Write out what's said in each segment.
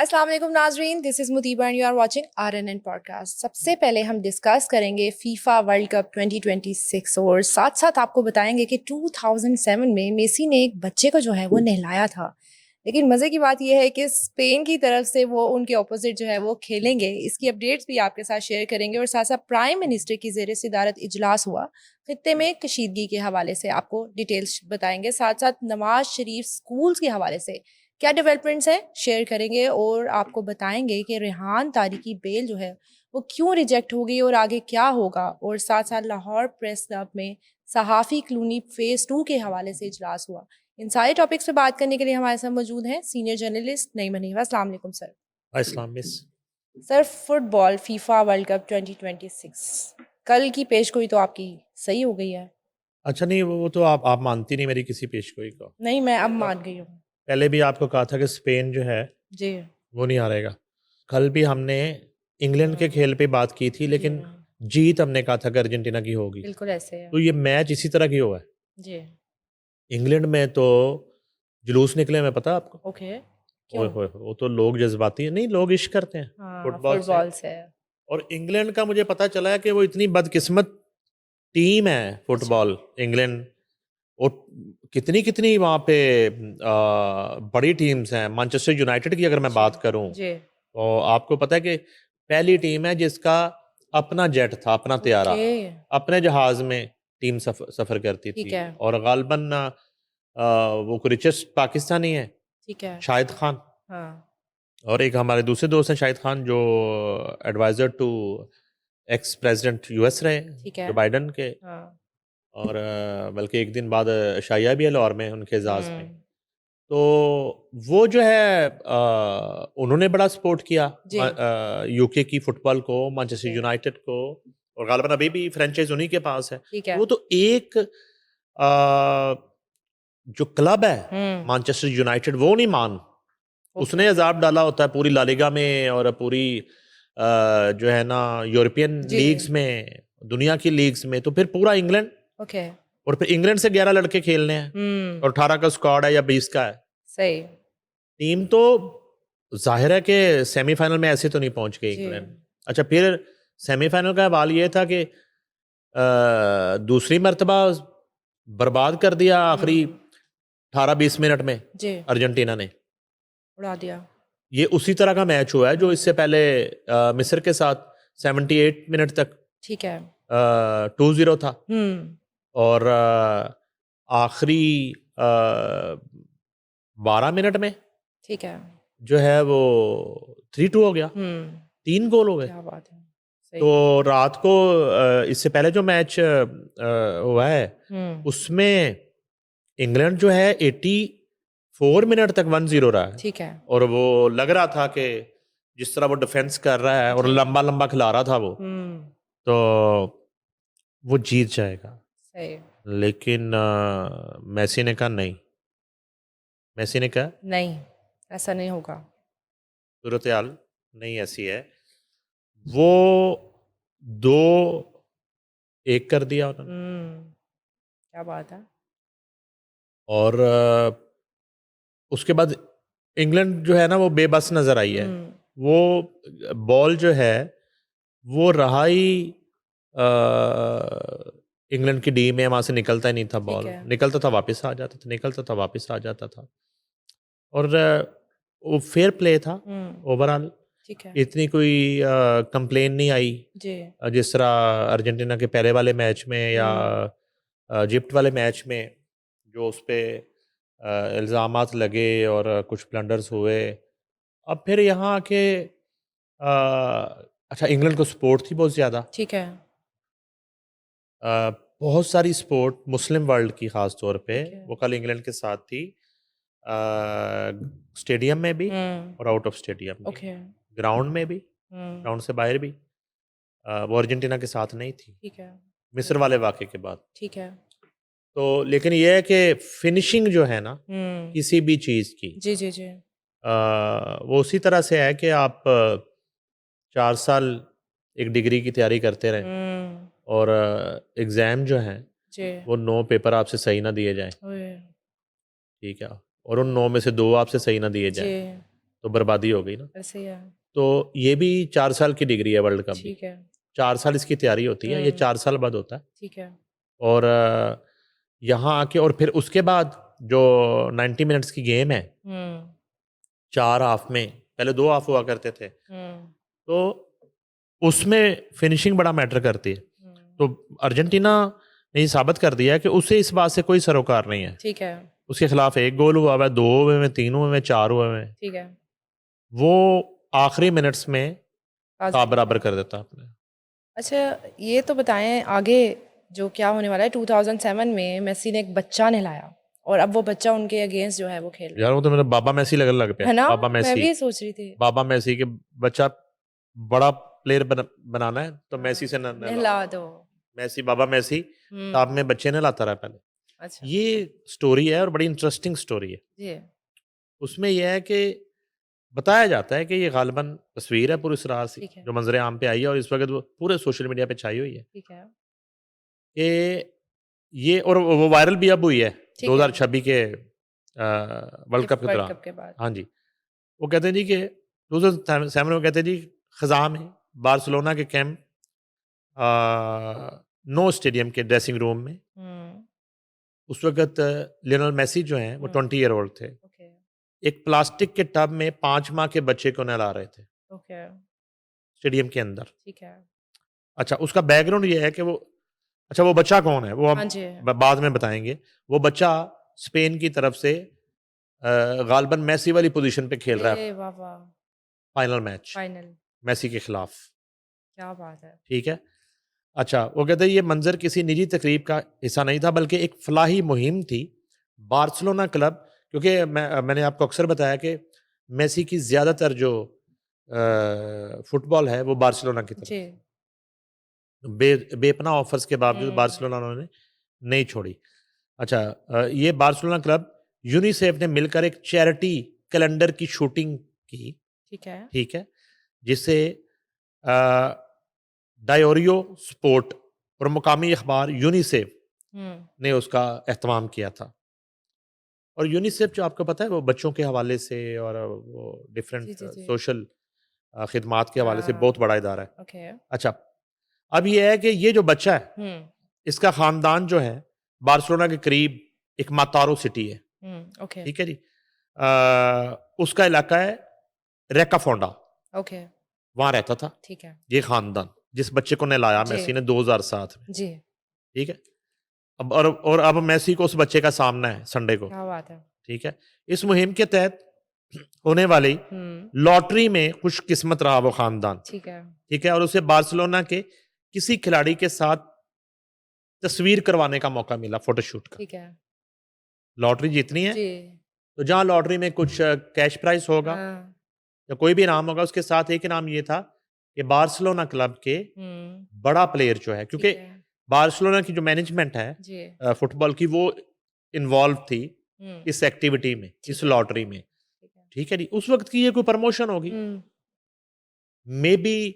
अस्सलाम वालेकुम नाजरीन, this is Mutiba and you are watching RNN podcast. सबसे पहले हम डिस्कस करेंगे फीफा वर्ल्ड कप 2026 और साथ साथ आपको बताएंगे कि 2007 में मेसी ने एक बच्चे को जो है वो नहलाया था। लेकिन मज़े की बात यह है कि स्पेन की तरफ से वो उनके ऑपोजिट जो है वो खेलेंगे। इसकी अपडेट्स भी आपके साथ शेयर करेंगे और साथ साथ प्राइम मिनिस्टर की ज़ेर सदारत इजलास हुआ, खित्ते में कशीदगी के हवाले से आपको डिटेल्स बताएंगे। साथ साथ नवाज शरीफ स्कूल्स के हवाले से क्या डेवलपमेंट्स है शेयर करेंगे और आपको बताएंगे कि रेहान तारी की बेल जो है वो क्यों रिजेक्ट हो गई और आगे क्या होगा। और साथ साथ लाहौर प्रेस क्लब में सहाफ़ी कॉलोनी फेज़ 2 के हवाले से इजलास हुआ। इन सारे टॉपिक्स पे बात करने के लिए हमारे साथ मौजूद हैं सीनियर जर्नलिस्ट नईम हनीफा। अस्सलाम वालेकुम सर। इस्लाम miss. Sir, football FIFA world cup 2026 कल की पेशगोई तो आपकी सही हो गई है? अच्छा, नहीं वो तो आप मानती नहीं मेरी किसी पेशगोई को। नहीं, मैं अब मान गई हूँ। पहले भी आपको कहा था कि स्पेन जो है जी वो नहीं हारेगा। कल भी हमने इंग्लैंड के खेल पे बात की थी, लेकिन जीत हमने कहा था कि अर्जेंटीना की होगी। बिल्कुल ऐसे है। तो ये मैच इसी तरह की हुआ है। जी इंग्लैंड में तो जुलूस निकले, मैं पता आपको। ओके। ओए क्यों? होए होए, वो तो लोग जज्बाती हैं। नहीं, लोग इश्क करते हैं हाँ, फुटबॉल से। फुटबॉल से है। और इंग्लैंड का मुझे पता चला है कि वो इतनी बदकिस्मत टीम है अच्छा। Football England. और कितनी कितनी वहाँ पे बड़ी टीम्स हैं। मैनचेस्टर यूनाइटेड की अगर मैं जी बात करूं, जी तो आपको पता है कि पहली टीम है जिसका अपना जेट था, अपना तैयारा, ओके। अपने जहाज में टीम सफ़र करती ठीक थी। है। और गालबन वो रिचेस्ट पाकिस्तानी है, ठीक है। शाहिद खान। हाँ। और एक हमारे दूसरे दोस्त हैं शाहिद खान, जो advisor to ex president US रहे, ठीक है। जो बाइडन के। हाँ। और बल्कि एक दिन बाद शाया भी है लाहौर में उनके एजाज़ में। हम्म। तो वो जो है उन्होंने बड़ा सपोर्ट किया जी यूके की फुटबॉल को, मैनचेस्टर जी। यूनाइटेड को। और गालिबन अभी भी फ्रेंचाइज उन्हीं के पास है। ठीक तो है। वो तो एक जो क्लब है हम्म। मैनचेस्टर यूनाइटेड, वो नहीं मान। ओके। उसने अजाब डाला होता है पूरी लालिगा में और पूरी जो है ना यूरोपियन जी लीग्स में, दुनिया की लीग्स में। तो फिर पूरा इंग्लैंड, ओके। और फिर इंग्लैंड से 11 लड़के खेलने हैं हम्म। और 18 का स्क्वाड है या 20 का है सही। टीम। तो जाहिर है कि सेमीफाइनल में ऐसे तो नहीं पहुंच गई जी इंग्लैंड। अच्छा, फिर सेमीफाइनल का हाल ये था कि दूसरी मर्तबा बर्बाद कर दिया आखिरी हम्म। 18-20 मिनट में जी अर्जेंटीना ने। उड़ा दिया। ये उसी तरह का मैच हुआ है जो इससे हम्म। पहले मिस्र के साथ 78 मिनट तक ठीक है। 2-0 था। हम्म। और आखिरी 12 मिनट में ठीक है। जो है वो 3-2 हो गया, हम्म। 3 गोल हो गए। क्या बात है। तो सही। रात को इससे पहले जो मैच हुआ है हम्म। उसमें इंग्लैंड जो है 84 मिनट तक 1-0 रहा है। ठीक है। और वो लग रहा था कि जिस तरह वो डिफेंस कर रहा है और जी। लंबा लंबा खिला रहा था वो, हम्म। तो वो जीत जाएगा। सही। लेकिन मेसी ने कहा नहीं। मेसी ने कहा नहीं, ऐसा नहीं होगा। सूरत हाल नहीं ऐसी है। वो 2-1 कर दिया उन्होंने। हम्म। क्या बात है। और उसके बाद इंग्लैंड जो है ना वो बेबस नजर आई है। हम्म। वो बॉल जो है वो रहा ही अ, इंग्लैंड की डी में, वहां से निकलता ही नहीं था ठीक बॉल। है। निकलता था वापस आ जाता था, निकलता था वापस आ जाता था। और वो फेयर प्ले था हम्म। ओवरऑल। ठीक है। इतनी कोई कंप्लेन नहीं आई जी। जिस तरह अर्जेंटीना के पहले वाले मैच में या हम्म। इजिप्ट वाले मैच में, जो उस पर इल्ज़ामात लगे और कुछ ब्लंडर्स हुए। अब फिर यहाँ आके अच्छा, इंग्लैंड को सपोर्ट थी बहुत ज़्यादा। ठीक है। बहुत सारी सपोर्ट मुस्लिम वर्ल्ड की ख़ास तौर पे ठीक है। वो कल इंग्लैंड के साथ थी, स्टेडियम में भी हम्म। और आउट ऑफ स्टेडियम भी, ओके। ग्राउंड में भी, हम्म। ग्राउंड से बाहर भी। वो अर्जेंटीना के साथ नहीं थी ठीक है। मिस्र वाले वाक़े के बाद। ठीक है। तो लेकिन ये है कि फिनिशिंग जो है ना हम्म। किसी भी चीज़ की, जी जी जी। वो उसी तरह से है कि आप 4 साल एक डिग्री की तैयारी करते रहें हम्म। और एग्ज़ाम जो हैं जी। वो 9 पेपर आपसे सही ना दिए जाएं, ओए। ठीक है, और उन 9 में से 2 आपसे सही ना दिए जी। जाएं, तो बर्बादी हो गई ना। ऐसे ही है। तो ये भी 4 साल की डिग्री है वर्ल्ड कप भी। ठीक है। 4 साल इसकी तैयारी होती है, ये 4 साल बाद होता है। ठीक है। और यहाँ आके और फिर उसके बाद जो 90 मिनट्स की गेम है, हम्म 4 हाफ में, पहले 2 हाफ हुआ करते थे, हम्म तो उसमें फिनिशिंग बड़ा मैटर करती है। हम्म, तो अर्जेंटीना ने ये साबित कर दिया है कि उसे इस बात से कोई सरोकार नहीं है। ठीक है। उसके खिलाफ 1 गोल हुआ हुआ है, 2 हुए हैं, 3 हुए हैं, 4 हुए हैं। ठीक है। वो आखिरी मिनट्स में पास साफ दे- बराबर कर देता अपने। अच्छा, ये तो बताएं आगे जो क्या होने वाला है। 2007 में मेसी ने एक बच्चा नहलाया और अब वो बच्चा उनके अगेंस्ट जो है वो खेल रहा यार वो तो मेरा बाबा मैसी लगने लग पे है ना। बाबा मैं मैसी। भी ये सोच रही थी। बाबा मैसी के बच्चा बड़ा प्लेयर बनाना है तो मैसी से न नहला दो। मैसी, बाबा मैसी हम्म साहब में बच्चे ने लाता रहा पहले। अच्छा। ये स्टोरी है और बड़ी इंटरेस्टिंग स्टोरी है। जी। उसमें यह है कि बताया जाता है कि ये गालिबन तस्वीर है पूरी सरासी ठीक है। जो मंजर आम पे आई है और इस वक्त वो पूरे सोशल मीडिया पे छाई हुई है ठीक है। कि ये, और वो वायरल भी अब हुई है ठीक है। 2026 के वर्ल्ड कप के वर्ल्ड दौरान। कप के बाद। हाँ जी, वो कहते हैं जी कि 2007 में वो कहते हैं जी खज़ां में बार्सिलोना के कैंप नो स्टेडियम के ड्रेसिंग रूम में हम्म उस वक्त लियोनेल मेसी जो हैं वो 20 ईयर ओल्ड थे, ओके। एक प्लास्टिक के टब में 5 माह के बच्चे को नहला रहे थे ओके। स्टेडियम के अंदर। ठीक है। अच्छा, उसका बैकग्राउंड ये है कि वो, अच्छा वो बच्चा कौन है वो हाँ हम जी। बाद में बताएंगे। वो बच्चा स्पेन की तरफ से गालिबन मेसी वाली पोजीशन पे खेल रहा है ए वाह वाह। Final match final. मेसी के खिलाफ। क्या बात है। ठीक है। अच्छा, वो कहते हैं ये मंजर किसी निजी तकरीब का हिस्सा नहीं था बल्कि एक फलाही मुहिम थी बार्सिलोना क्लब, क्योंकि मैंने आपको अक्सर बताया कि मेसी की ज़्यादातर जो फुटबॉल है वो बार्सिलोना की तरफ जी। से। बेपनाह ऑफर्स के बावजूद हम्म बार्सिलोना उन्होंने नहीं छोड़ी। अच्छा, ये बार्सिलोना क्लब यूनिसेफ ने मिलकर एक चैरिटी कैलेंडर की शूटिंग की। ठीक है। ठीक है, जिसे डायोरियो स्पोर्ट और मुकामी अखबार यूनिसेफ हम्म ने उसका एहतमाम किया था। और यूनिसेफ जो आपको पता है वो बच्चों के हवाले से और वो डिफरेंट जी जी जी। सोशल खिदमात के हवाले से हाँ। बहुत बड़ा इदारा है। ओके। अच्छा, अब ये है कि ये जो बच्चा है हम्म इसका ख़ानदान जो है बार्सिलोना के करीब एक मातारो सिटी है। ओके। ठीक है जी। उसका इलाका है रेकाफोंडा, ओके। वहाँ रहता था ठीक है। ये ख़ानदान जिस बच्चे को नहलाया जी। मेसी ने 2007 में। जी। ठीक है। अब और अब मेसी को उस बच्चे का सामना है संडे को। क्या बात है। ठीक है। इस मुहिम के तहत होने वाली लॉटरी में खुशकिस्मत रहा वो ख़ानदान। ठीक है। ठीक है, और उसे बार्सिलोना के किसी खिलाड़ी के साथ तस्वीर करवाने का मौका मिला फोटोशूट का। ठीक है। लॉटरी जीतनी है जी। तो जहाँ लॉटरी में कुछ कैश प्राइस होगा हाँ। या कोई भी इनाम होगा, उसके साथ एक इनाम ये था कि बार्सिलोना क्लब के बड़ा प्लेयर जो है, क्योंकि ठीक है। बार्सिलोना की जो मैनेजमेंट है जी। फुटबॉल की, वो इन्वॉल्व थी हम्म इस एक्टिविटी में, ठीक इस है। लॉटरी में। ठीक है। ठीक है जी, उस वक्त की ये कोई प्रमोशन होगी, मे बी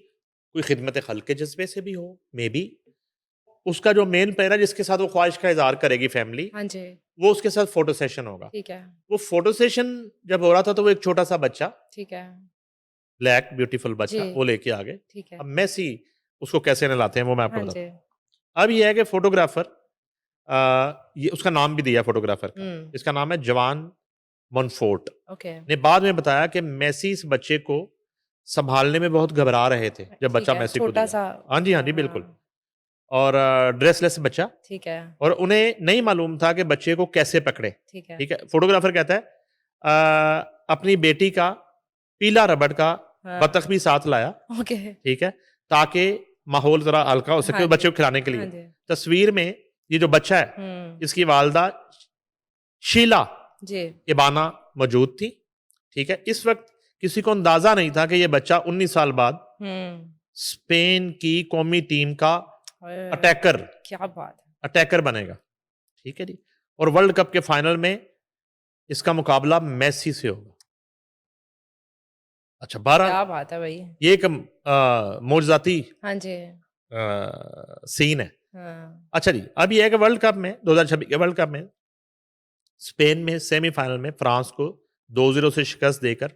कोई खिदमत खल के जज्बे से भी हो, मे बी उसका जो मेन प्लेयर है जिसके साथ वो ख्वाहिश का इजहार करेगी फैमिली, हाँ जी। वो उसके साथ फोटो सेशन होगा। ठीक है। वो फोटो सेशन जब हो रहा था तो वो एक छोटा सा बच्चा, ठीक है। ब्लैक ब्यूटीफुल जी। बच्चा, वो लेके आ गए। ठीक है। अब मेसी उसको कैसे नहलाते हैं वो मैं आपको हाँ बताता जी। हूँ। अब ये है कि फोटोग्राफर, ये उसका नाम भी दिया फोटोग्राफर का, हम्म इसका नाम है जवान मोनफोर्ट, ओके। ने बाद में बताया कि मेसी इस बच्चे को संभालने में बहुत घबरा रहे थे जब ठीक बच्चा है। मेसी को छोटा दिया। सा। हाँ जी, हाँ जी, बिल्कुल। हाँ। और ड्रेसलेस बच्चा, ठीक है। और उन्हें नहीं मालूम था कि बच्चे को कैसे पकड़े। ठीक है। ठीक है, फोटोग्राफर कहता है अपनी बेटी का पीला रबड़ का हाँ। बतख भी साथ लाया। ओके। ठीक है, ताकि माहौल जरा हल्का हो सके हाँ बच्चे जी। को खिलाने के हाँ लिए। जी। तस्वीर में ये जो बच्चा है हम्म इसकी वालदा शीला जी। इबाना मौजूद थी। ठीक है, इस वक्त किसी को अंदाजा नहीं था कि यह बच्चा 19 साल बाद हम्म स्पेन की कौमी टीम का अरे, अटैकर क्या बात है। अटैकर बनेगा। ठीक है जी, और वर्ल्ड कप के फाइनल में इसका मुकाबला मेसी से होगा। अच्छा, 12 क्या बात है भाई। ये एक मोजजाती हाँ जी। सीन है। हाँ। अच्छा जी, अब ये है कि वर्ल्ड कप में 2026 के वर्ल्ड कप में स्पेन में सेमीफाइनल में फ्रांस को 2-0 से शिकस्त देकर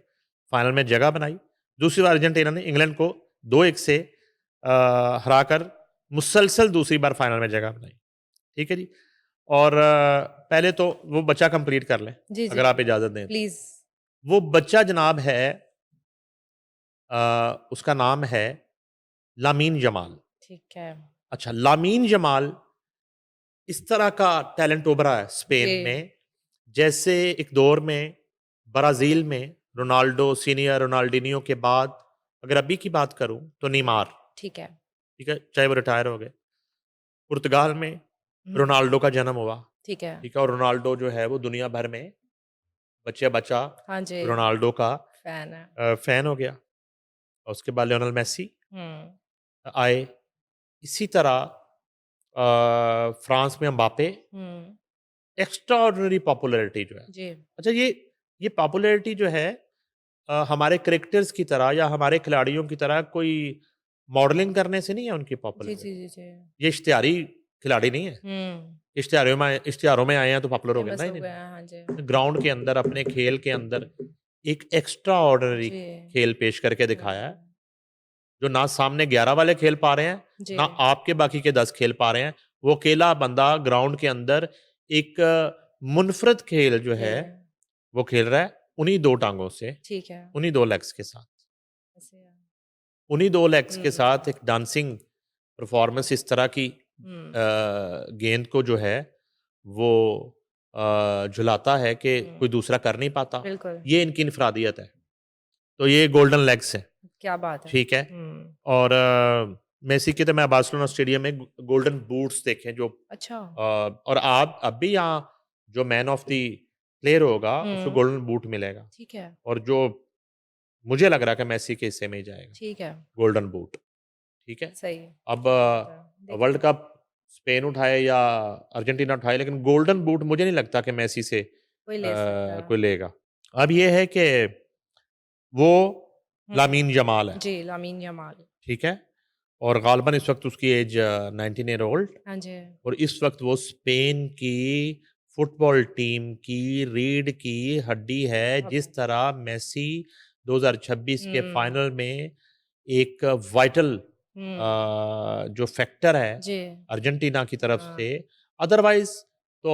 फाइनल में जगह बनाई। दूसरी बार अर्जेंटीना ने इंग्लैंड को 2-1 से हराकर मुसलसल दूसरी बार फाइनल में जगह बनाई। ठीक है जी। और पहले तो वो बच्चा कंप्लीट कर लें, जी जी अगर आप इजाज़त दें तो। प्लीज। वो बच्चा जनाब है, उसका नाम है लामीन जमाल। ठीक है। अच्छा, लामीन जमाल इस तरह का टैलेंट उभरा है स्पेन जी। में, जैसे एक दौर में ब्राज़ील में रोनाल्डो सीनियर, रोनाल्डिनियो के बाद अगर अभी की बात करूं तो नीमार, ठीक है। ठीक है, चाहे वो रिटायर हो गए। पुर्तगाल में हम्म, रोनाल्डो का जन्म हुआ, ठीक है। ठीक है, और रोनाल्डो जो है वो दुनिया भर में बच्चा बच्चा हाँ जी। रोनाल्डो का फैन है। फैन हो गया। और उसके बाद लियोनेल मेसी हम्म। आए। इसी तरह फ्रांस में एम्बापे, हम्म। एक्स्ट्राऑर्डिनरी पॉपुलैरिटी जो है। जी अच्छा, ये पॉपुलैरिटी जो है हमारे क्रिकेटर्स की तरह या हमारे खिलाड़ियों की तरह कोई मॉडलिंग करने से नहीं है उनकी जी जी पॉपुलैरिटी। जी जी। ये इश्तिहारी खिलाड़ी नहीं है। इश्तिहारों में आए हैं तो पॉपुलर हो गए फेमस ना, हो गया नहीं। है, हाँ जी। ग्राउंड के अंदर, अपने खेल के अंदर एक एक्स्ट्रा ऑर्डिनरी जी। खेल पेश करके दिखाया है, हम्म, जो ना सामने 11 वाले खेल पा रहे हैं, जी ना आपके बाकी के 10 खेल पा रहे हैं। वो अकेला बंदा ग्राउंड के अंदर एक मुनफरद खेल जो जी। है वो खेल रहा है, उन्हीं 2 टाँगों से, ठीक है। उन्हीं 2 लेग्स के साथ। ऐसे है। उन्हीं 2 लेग्स के हम्म। साथ एक डांसिंग परफॉर्मेंस इस तरह की हम्म। गेंद को जो है वो झुलाता है कि हम्म, कोई दूसरा कर नहीं पाता। बिल्कुल। ये इनकी इन्फरादियत है। तो ये गोल्डन लेग्स हैं, क्या बात है। ठीक है। हम्म। और मेसी के तो मैं बार्सिलोना स्टेडियम में गोल्डन बूट्स देखे हैं, जो अच्छा। और आप अब भी यहाँ जो मैन ऑफ द प्लेयर होगा उसको हम्म। गोल्डन बूट मिलेगा। ठीक है। और जो मुझे लग रहा है कि मेसी के हिस्से में ही जाएगा ठीक है। गोल्डन बूट, ठीक है। सही। अब क्या बात है। वर्ल्ड देखिए। कप स्पेन उठाए या अर्जेंटीना उठाए, लेकिन गोल्डन बूट मुझे नहीं लगता कि मेसी से कोई ले सकता है। कोई लेगा। अब ये है कि वो हम्म। लामीन जमाल है, जी लामीन यमाल। ठीक है। और गालबन इस वक्त उसकी एज 19 ईयर ओल्ड। हाँ जी। और इस वक्त वो स्पेन की फुटबॉल टीम की रीढ़ की हड्डी है। क्या जिस बात। तरह मेसी 2026 के हम्म। फाइनल में एक वाइटल हम्म। जो फैक्टर है जी। अर्जेंटीना की तरफ हाँ। से, अदरवाइज तो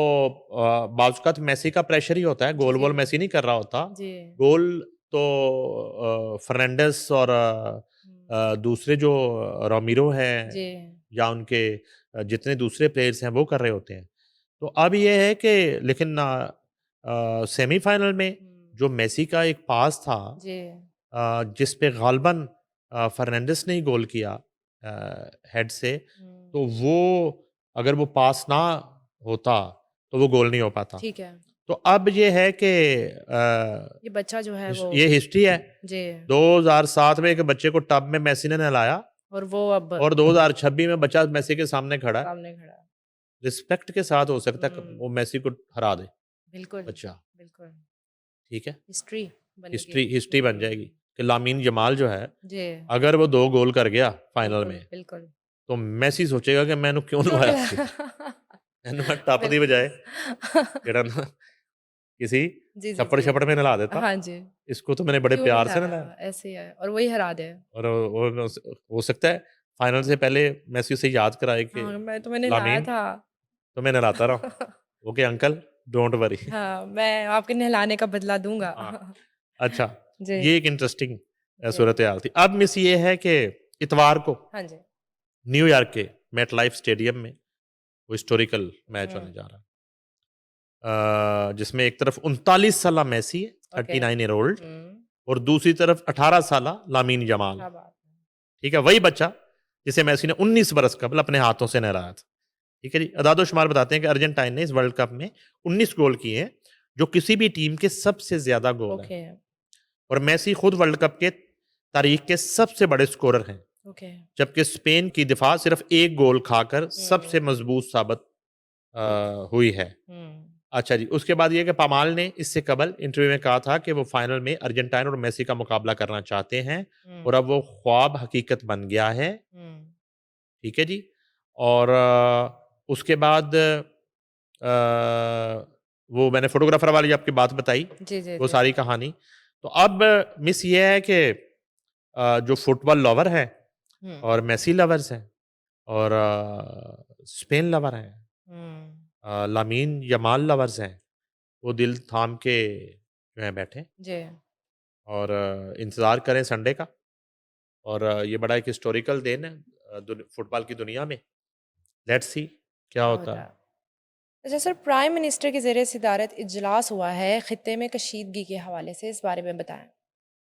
बाज़ मेसी का प्रेशर ही होता है, जी गोल जी वोल मेसी नहीं कर रहा होता। जी। गोल तो फर्नांडिस और हम्म, दूसरे जो रोमिरो हैं जी। या उनके जितने दूसरे प्लेयर्स हैं वो कर रहे होते हैं। तो अब ये है कि लेकिन सेमीफाइनल में हम्म, जो मेसी का एक पास था, जी। जिस पे गालबन फर्नांडिस ने ही गोल किया हेड से, हम्म, तो वो अगर वो पास ना होता तो वो गोल नहीं हो पाता। ठीक है। तो अब ये है कि ये बच्चा जो है वो। ये हिस्ट्री है। जी। 2007 में एक बच्चे को टब में मेसी ने नहलाया, और वो अब और 2026 में बच्चा मेसी के सामने खड़ा है। सामने खड़ा है। रिस्पेक्ट के साथ हो सकता है कि हम्म, वो मेसी को हरा दे बिल्कुल। बच्चा, बिल्कुल। ठीक है। हिस्ट्री बनेगी। हिस्ट्री हिस्ट्री बन जाएगी कि लामीन जमाल जो है, जी। अगर वो 2 गोल कर गया फाइनल बिल्कुल में, बिल्कुल। तो मेसी सोचेगा कि मैंने क्यों क्यों लवाया खिला सी, मैंने मैं टप दी बजाए बिल्कुल। जेड़ा ना किसी जी जी छप्पड़ जी। छप्पड़ में नहला देता। हाँ जी। इसको तो मैंने बड़े क्यों प्यार से नहलाया। खिलाया ऐसे ही है और वही हरा दे। और हो सकता है फाइनल से पहले मेसी उसे याद कराए कि हाँ मैंने लाया लामीन, था। तो मैं नहलाता रहा। Okay uncle, don't worry. हाँ मैं आपके नहलाने का बदला दूंगा। हाँ, अच्छा, जी ये एक इंटरेस्टिंग जी। सूरत हाल थी। अब मिस ये है कि इतवार को हाँ जी। न्यूयॉर्क के मेट लाइफ स्टेडियम में वो हिस्टोरिकल मैच हम्म। होने जा रहा है, जिसमें एक तरफ 39 साला मेसी है, ओके। 39 ईयर ओल्ड, हम्म। और दूसरी तरफ 18 साला लामीन जमाल है, क्या बात है। ठीक है। वही बच्चा जिसे मेसी ने 19 बरस कबल अपने हाथों से नहलाया था, ठीक है जी। अदादो शुमार बताते हैं कि अर्जेंटाइन ने इस वर्ल्ड कप में 19 गोल किए हैं, जो किसी भी टीम के सबसे ज्यादा गोल है। ओके। और मेसी खुद वर्ल्ड कप के तारीख के सबसे बड़े स्कोरर हैं, ओके। जबकि स्पेन की दिफा सिर्फ 1 गोल खाकर सबसे हम्म। मजबूत साबित हुई है। हम्म। अच्छा जी, उसके बाद ये कि पामाल ने इससे कबल इंटरव्यू में कहा था कि वो फाइनल में अर्जेंटाइन और मेसी का मुकाबला करना चाहते हैं, और हम्म। अब वो ख्वाब हकीकत बन गया है, हम्म। ठीक है जी। और उसके बाद वो मैंने फोटोग्राफर वाली आपकी बात बताई, जी जी वो जी। सारी कहानी। तो अब मिस ये है कि जो फुटबॉल लवर हैं हम्म और मेसी लवर्स हैं और स्पेन लवर हैं, हम्म लामीन यमाल लवर्स हैं, वो दिल थाम के जो है बैठे हैं जी और इंतज़ार करें संडे का। और ये बड़ा एक हिस्टोरिकल दिन है फुटबॉल की दुनिया में। लेट्स सी क्या क्या होता होता है। है। अच्छा सर, प्राइम मिनिस्टर के ज़रिए सदारत इजलास हुआ है खित्ते में कशीदगी के हवाले से, इस बारे में बताएं।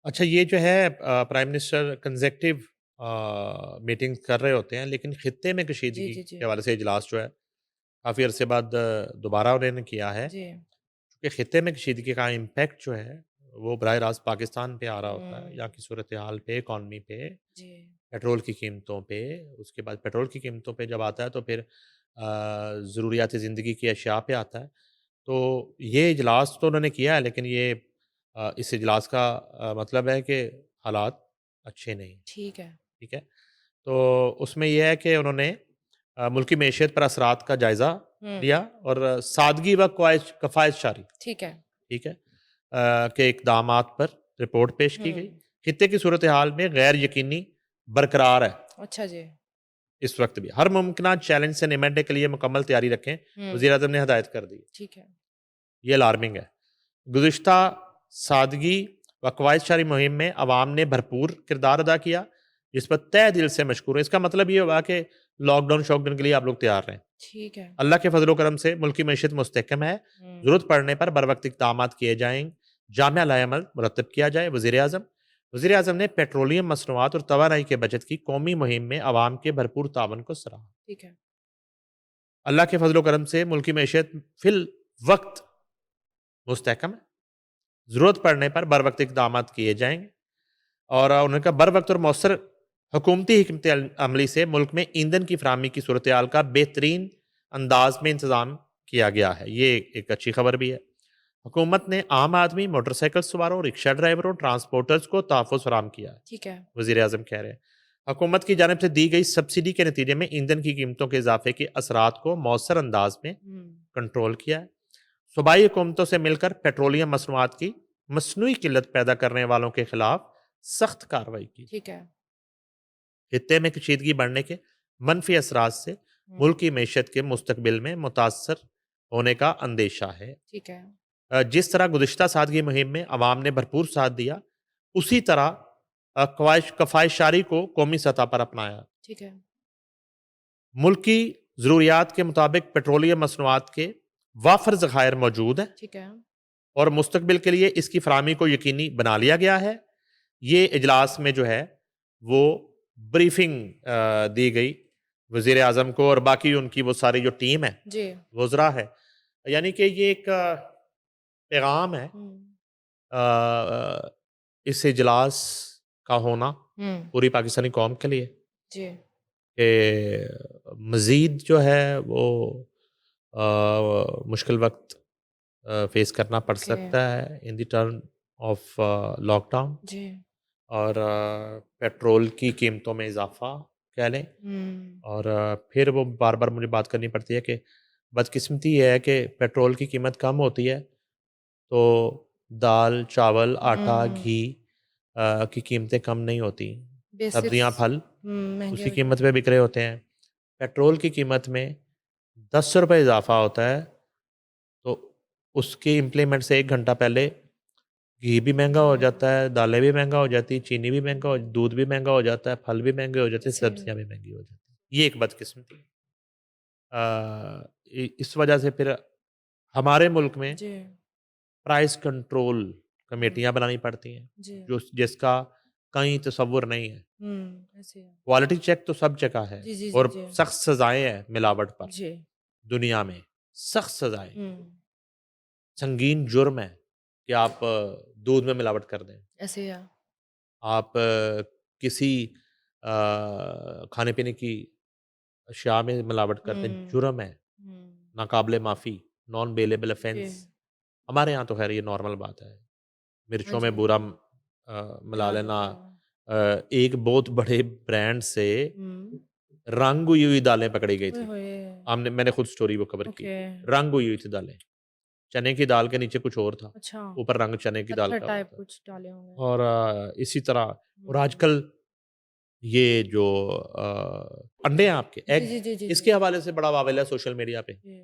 अच्छा, ये जो है प्राइम मिनिस्टर कंसेक्टिव मीटिंग कर रहे होते हैं, लेकिन खित्ते में जी कशीदगी जी जी के हवाले से इजलास जो है काफ़ी अरसे बाद दोबारा उन्होंने किया है, जी क्योंकि खित्ते में कशीदगी का इम्पैक्ट जो है वो बराह रास्त पाकिस्तान पे आ रहा होता है, यहाँ हम्म की सूरत हाल पे, इकॉनमी पे, जी पेट्रोल की कीमतों पे। उसके बाद पेट्रोल की कीमतों पे जब आता है तो फिर ज़रूरियात ज़िंदगी की अशिया पे आता है। तो ये इजलास तो उन्होंने किया है, लेकिन ये इस इजलास का मतलब है कि हालात अच्छे नहीं हैं, ठीक है। ठीक है। तो उसमें यह है कि उन्होंने मुल्की मैशियत पर असरात का जायज़ा लिया और सादगी व कफ़ायत जारी, ठीक है। ठीक है, के इकदामात पर रिपोर्ट पेश की गई। हम्म खित्ते की सूरत हाल में गैर यकीनी बरकरार है अच्छा जी। इस वक्त भी। हर मुमकिन चैलेंज से निमटने के लिए मुकम्मल तैयारी रखें, वज़ीर आज़म ने हदायत कर दी। ठीक है। ये अलार्मिंग है। गुज़िश्ता सादगी व कवायद मुहिम में अवाम ने भरपूर किरदार अदा किया, जिस पर तहे दिल से मशकूर है। इसका मतलब ये हुआ कि लॉकडाउन शॉकडाउन के लिए आप लोग तैयार रहें। ठीक है। अल्लाह के फजलो करम से मुल्की मैशियत मुस्तहकम है। हम्म ज़रूरत पड़ने पर बर वक्त इकदाम किए जाएँ, जामिया लाएमल मुरतब किया जाए। वज़ीर आज़म ने पेट्रोलियम मसनूआत और तवानाई के बचत की कौमी मुहिम में अवाम के भरपूर तावन को सराहा। ठीक है। अल्लाह के फजलो करम से मुल्की मैशियत फिल वक्त मुस्तहकम है। ज़रूरत पड़ने पर बर वक्त इकदाम किए जाएंगे। और उन्होंने कहा बर वक्त और मौसर हुकूमती हिकमत अमली से मुल्क में ईंधन की फराहमी की सूरत हाल का बेहतरीन अंदाज में इंतज़ाम किया गया है। ये एक अच्छी खबर भी है। हुकूमत ने आम आदमी, मोटरसाइकिल सवारों, रिक्शा ड्राइवरों, ट्रांसपोर्टर्स को तहफ़्फ़ुज़ फराहम किया है। ठीक है। वज़ीर आज़म कह रहे हैं हुकूमत की जानब से दी गई सब्सिडी के नतीजे में ईंधन की कीमतों के इजाफे के असरात को मौसर अंदाज में कंट्रोल किया है। सूबाई हुकूमतों से मिलकर पेट्रोलियम मसनूआत की मसनूई किल्लत पैदा करने वालों के खिलाफ सख्त कार्रवाई की। ठीक है। खित्ते में कशीदगी बढ़ने के मनफी असरात से मुल्क की मैशत के मुस्तकबिल में मुतासर होने का अंदेशा है। ठीक है। जिस तरह गुज़िश्ता सादगी मुहिम में अवाम ने भरपूर साथ दिया, उसी तरह कफ़ायशारी को कौमी सतह पर अपनाया। ठीक है। मुल्क की ज़रूरियात के मुताबिक पेट्रोलियम मसनूआत के वाफर ज़खायर मौजूद हैं ठीक है। और मुस्तकबिल के लिए इसकी फराहमी को यकीनी बना लिया गया है। ये इजलास में जो है वो ब्रीफिंग दी गई वज़ीर आज़म को और बाकी उनकी वो सारी जो टीम है, जी। वज़रा है। यानी कि ये एक पैगाम है इस इजलास का होना हम्म पूरी पाकिस्तानी कौम के लिए जी। कि मज़ीद जो है वो मुश्किल वक्त फेस करना पड़ ओके। सकता है in the term of lockdown जी। और पेट्रोल की कीमतों में इजाफा कह लें। हम्म और फिर वो बार बार मुझे बात करनी पड़ती है कि बदकिस्मती ये है कि पेट्रोल की कीमत कम होती है तो दाल, चावल, आटा, हम्म घी की कीमतें कम नहीं होती। बेसिस सब्जियां, फल महंगे उसी हो कीमत जाते पे बिक रहे होते हैं। पेट्रोल की कीमत में 10 रुपए इजाफा होता है, तो उसकी इम्प्लीमेंट से 1 घंटा पहले घी भी महँगा हो हम्म जाता है, दालें भी महँगा हो जाती हैं, चीनी भी महँगा हो, दूध भी महँगा हो जाता है, फल भी महँगे हो जाते हैं, ऐसे सब्जियाँ भी महँगी हो जाती हैं। ये एक बदकिस्मती है। इस वजह से फिर हमारे मुल्क में जी। प्राइस कंट्रोल हम्म कमेटियाँ बनानी पड़ती हैं, जी। जिसका कहीं तसव्वुर नहीं है। ऐसे है। क्वालिटी चेक तो सब जगह है जी जी जी और जी सख्त सज़ाएँ हैं मिलावट पर, जी। दुनिया में सख्त सज़ाएँ। हम्म संगीन जुर्म है कि आप दूध में मिलावट कर दें। ऐसे है। आप किसी खाने-पीने की अशिया में मिलावट कर दें, हम्म जुर्म है, हम्म नाक़ाबिले माफ़ी, नॉन बेलेबल जी। ऑफ़ेंस। हमारे यहाँ तो ख़ैर ये नॉर्मल बात है। हाँ मिर्चों जी। में बूरा मिला हाँ लेना। हाँ। एक बहुत बड़े ब्रांड से हम्म रंग हुई हुई दालें पकड़ी गई ओए थी। होए। हमने मैंने खुद स्टोरी वो कवर की। ओके। रंग हुई हुई थी दालें। चने की दाल के नीचे कुछ और था, अच्छा, ऊपर रंग चने की दाल पत्थर का टाइप होता है। कुछ डाले होंगे। और इसी तरह और हुँ। आजकल ये जो अंडे हैं आपके जी, एग, जी, जी, जी, जी। इसके हवाले से बड़ा वावेला है सोशल मीडिया पे। जी।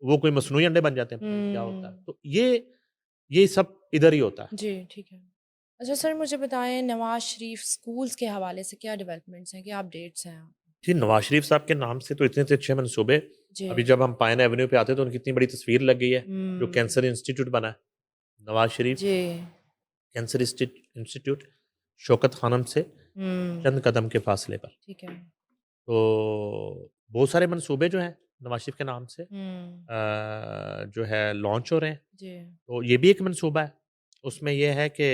वो कोई मसनूई अंडे बन जाते हैं, पता नहीं क्या होता है। हुँ। तो ये सब इधर ही होता है। जी, ठीक है। अच्छा सर मुझे बताएँ नवाज़ शरीफ स्कूल्स के हवाले से क्या डेवलपमेंट्स हैं, क्या अपडेट्स हैं? जी, नवाज़ शरीफ साहब के नाम से तो इतने अच्छे मंसूबे, जी। अभी जब हम पाइन एवेन्यू पे आते हैं तो उनकी इतनी बड़ी तस्वीर लग गई है, जो हुँ। कैंसर इंस्टीट्यूट बना है। नवाज़ शरीफ जी। कैंसर इंस्टीट्यूट शौकत खानम से हुँ। चंद कदम के फासले पर। ठीक है। तो बहुत सारे मंसूबे जो हैं नवाज़ शरीफ के नाम से हुँ। जो है लॉन्च हो रहे हैं। जी। तो ये भी एक मंसूबा है। उसमें ये है कि